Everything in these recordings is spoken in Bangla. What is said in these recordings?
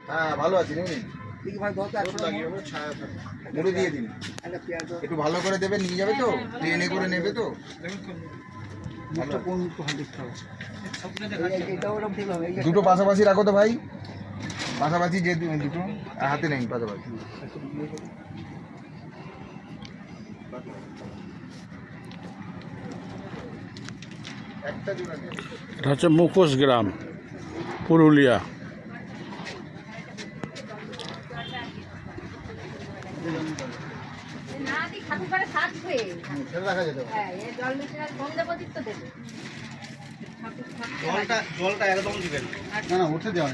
হ্যাঁ ভালো আছি নিন মুড়ি দিয়ে দিন একটু ভালো করে দেবে নিয়ে যাবে তো ট্রেনে করে নেবে তো দুটো পাশাপাশি রাখো তো ভাই পাশাপাশি যে দুটো হাতে নেই পাশাপাশি এটা হচ্ছে মুখোশ গ্রাম, পুরুলিয়া। জলটা একদম দিবেন না না উঠে দেওয়া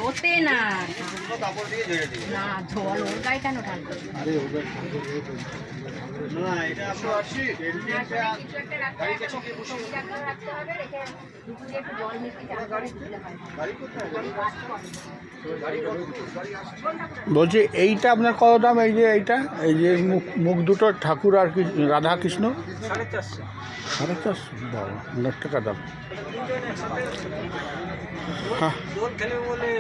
ওতে না কাপড় দিয়ে ঝেড়ে দিই না জল ওর গায়ে কেন ঢালবে আরে ওটা না এটা 180 গাড়ি কাছে কি বসে রাখতে হবে রেখে দুপুরে একটু জল মিষ্টি চাল করে দিলে হয় গাড়ি কোথায় বলছি এইটা আপনার কত দাম? এই যে এইটা, এই যে মুখ দুটো ঠাকুর আর কি রাধা কৃষ্ণ 450 450 বাবা, অনেক টাকা দাম। হ্যাঁ জল খেলে বলে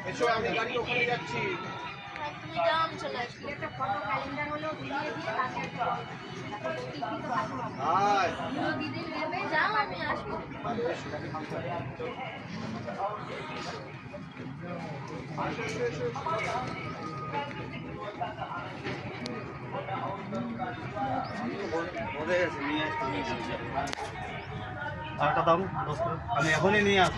এসো আমি গাড়ি ওখানে যাচ্ছি একটা ফটো ক্যালেন্ডার হলো দিয়ে দিয়ে তাকে হাই দিদি নেবে যাও আমি আসবো আরেকটা দাম আমি এখনই নিয়ে আসবো।